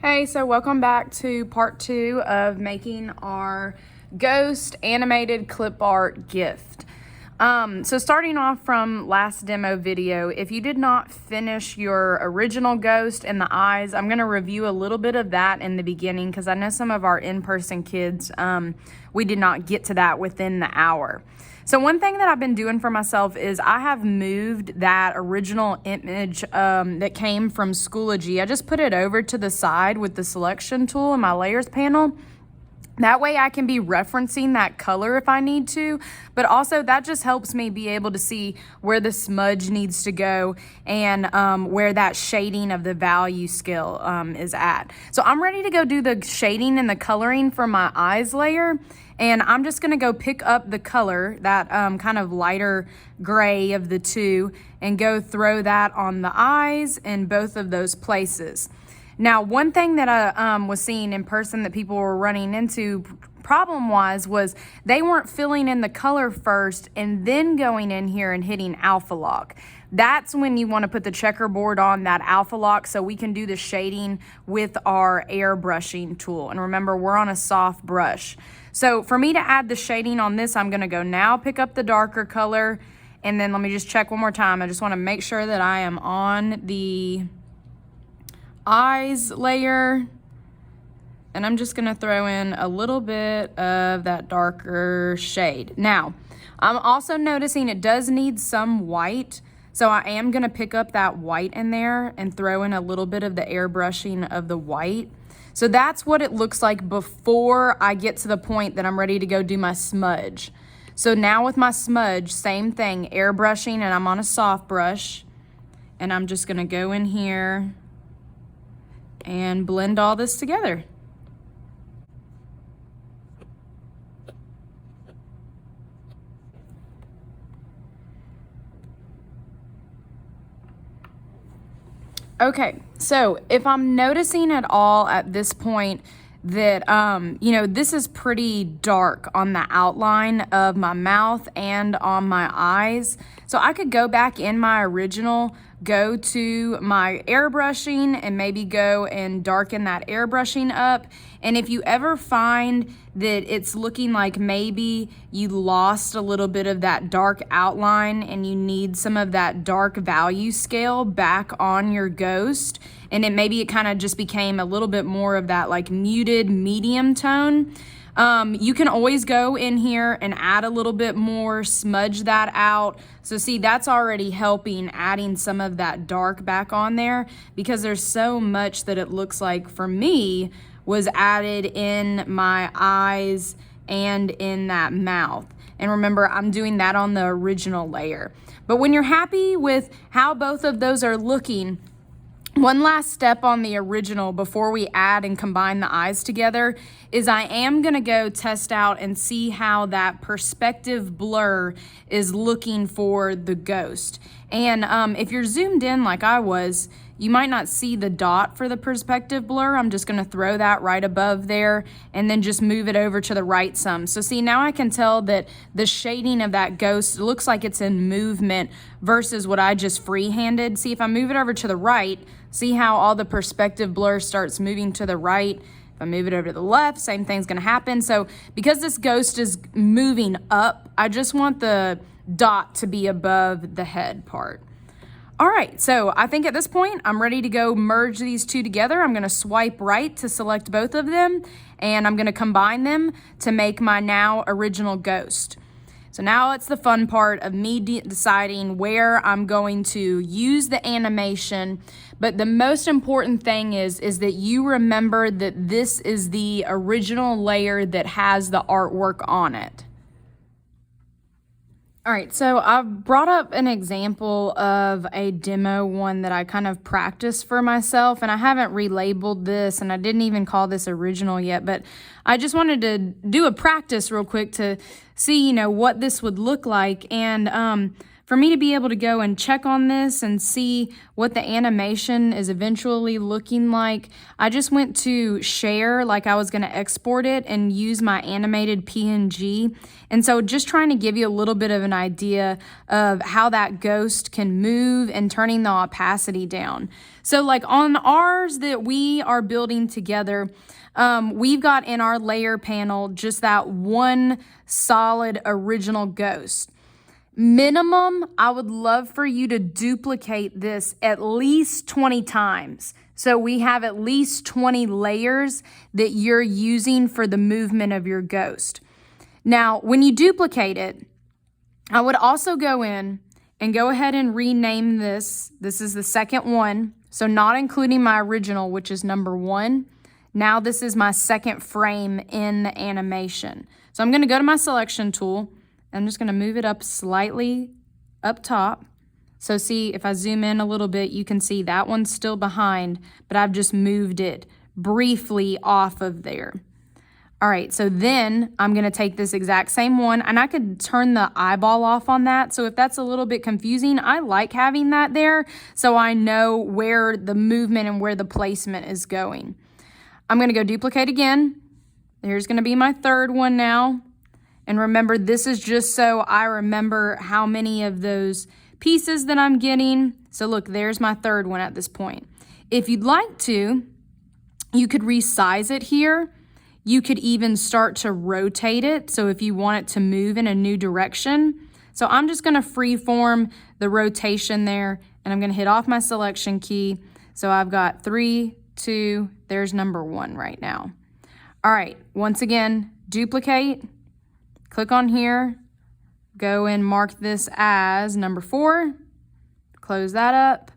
Hey, so welcome back to part 2 of making our ghost animated clip art gift. So starting off from last demo video, if you did not finish your original ghost and the eyes, I'm going to review a little bit of that in the beginning because I know some of our in-person kids, we did not get to that within the hour. So one thing that I've been doing for myself is I have moved that original image that came from Schoology. I just put it over to the side with the selection tool in my layers panel. That way I can be referencing that color if I need to, but also that just helps me be able to see where the smudge needs to go and where that shading of the value scale is at. So I'm ready to go do the shading and the coloring for my eyes layer. And I'm just gonna go pick up the color, that kind of lighter gray of the two, and go throw that on the eyes in both of those places. Now, one thing that I was seeing in person that people were running into problem-wise was they weren't filling in the color first and then going in here and hitting alpha lock. That's when you want to put the checkerboard on that alpha lock so we can do the shading with our airbrushing tool. And remember, we're on a soft brush. So for me to add the shading on this, I'm going to go now pick up the darker color, and then let me just check one more time. I just want to make sure that I am on the eyes layer, and I'm just gonna throw in a little bit of that darker shade. Now, I'm also noticing it does need some white, so I am gonna pick up that white in there and throw in a little bit of the airbrushing of the white. So that's what it looks like before I get to the point that I'm ready to go do my smudge. So now with my smudge, same thing, airbrushing, and I'm on a soft brush, and I'm just gonna go in here and blend all this together. Okay, so if I'm noticing at all at this point that, this is pretty dark on the outline of my mouth and on my eyes, so I could go back in my original, go to my airbrushing and maybe go and darken that airbrushing up. And if you ever find that it's looking like maybe you lost a little bit of that dark outline and you need some of that dark value scale back on your ghost, and it kind of just became a little bit more of that like muted medium tone, you can always go in here and add a little bit more, smudge that out. So see, that's already helping adding some of that dark back on there, because there's so much that it looks like for me was added in my eyes and in that mouth. And remember, I'm doing that on the original layer. But when you're happy with how both of those are looking, one last step on the original before we add and combine the eyes together is I am gonna go test out and see how that perspective blur is looking for the ghost. And if you're zoomed in like I was, you might not see the dot for the perspective blur. I'm just gonna throw that right above there and then just move it over to the right some. So see, now I can tell that the shading of that ghost looks like it's in movement versus what I just free-handed. See, if I move it over to the right, see how all the perspective blur starts moving to the right? If I move it over to the left, same thing's gonna happen. So because this ghost is moving up, I just want the dot to be above the head part. All right, so I think at this point, I'm ready to go merge these two together. I'm gonna swipe right to select both of them, and I'm gonna combine them to make my now original ghost. So now it's the fun part of me deciding where I'm going to use the animation, but the most important thing is that you remember that this is the original layer that has the artwork on it. All right, so I've brought up an example of a demo one that I kind of practiced for myself, and I haven't relabeled this, and I didn't even call this original yet, but I just wanted to do a practice real quick to see, what this would look like. And for me to be able to go and check on this and see what the animation is eventually looking like, I just went to share, like I was going to export it and use my animated PNG. And so just trying to give you a little bit of an idea of how that ghost can move and turning the opacity down. So like on ours that we are building together, we've got in our layer panel just that one solid original ghost. Minimum, I would love for you to duplicate this at least 20 times. So we have at least 20 layers that you're using for the movement of your ghost. Now, when you duplicate it, I would also go in and go ahead and rename this. This is the second one. So not including my original, which is number 1. Now this is my second frame in the animation. So I'm going to go to my selection tool. I'm just going to move it up slightly up top. So see, if I zoom in a little bit, you can see that one's still behind, but I've just moved it briefly off of there. All right, so then I'm going to take this exact same one, and I could turn the eyeball off on that. So if that's a little bit confusing, I like having that there so I know where the movement and where the placement is going. I'm going to go duplicate again. Here's going to be my third one now. And remember, this is just so I remember how many of those pieces that I'm getting. So look, there's my third one at this point. If you'd like to, you could resize it here. You could even start to rotate it. So if you want it to move in a new direction. So I'm just going to freeform the rotation there, and I'm going to hit off my selection key. So I've got 3, 2, there's number 1 right now. All right, once again, duplicate. Click on here, go and mark this as number 4, close that up.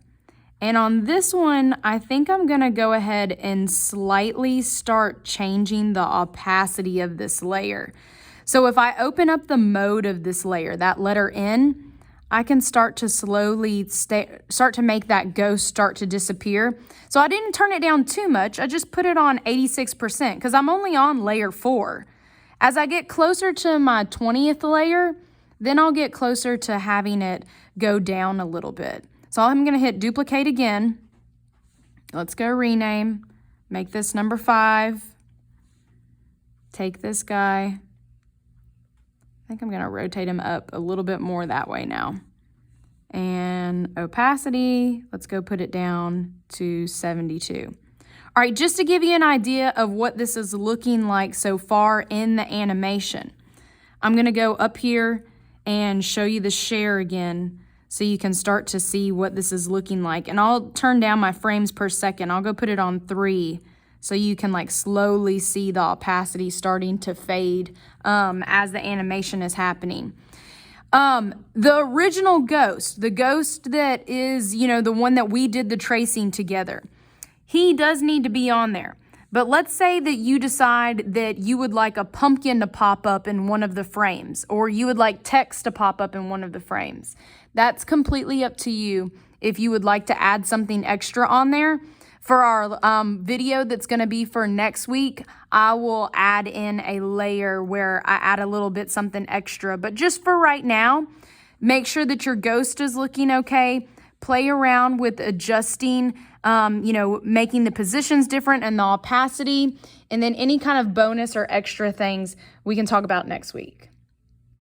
And on this one, I think I'm gonna go ahead and slightly start changing the opacity of this layer. So if I open up the mode of this layer, that letter N, I can start to slowly start to make that ghost start to disappear. So I didn't turn it down too much, I just put it on 86% because I'm only on layer 4. As I get closer to my 20th layer, then I'll get closer to having it go down a little bit. So I'm going to hit duplicate again. Let's go rename. Make this number 5. Take this guy. I think I'm going to rotate him up a little bit more that way now. And opacity, let's go put it down to 72. All right, just to give you an idea of what this is looking like so far in the animation, I'm going to go up here and show you the share again so you can start to see what this is looking like. And I'll turn down my frames per second. I'll go put it on 3 so you can like slowly see the opacity starting to fade as the animation is happening. The original ghost, the ghost that is, you know, the one that we did the tracing together, he does need to be on there. But let's say that you decide that you would like a pumpkin to pop up in one of the frames, or you would like text to pop up in one of the frames. That's completely up to you if you would like to add something extra on there. For our video that's going to be for next week, I will add in a layer where I add a little bit something extra. But just for right now, make sure that your ghost is looking okay. Play around with adjusting, making the positions different and the opacity. And then any kind of bonus or extra things we can talk about next week.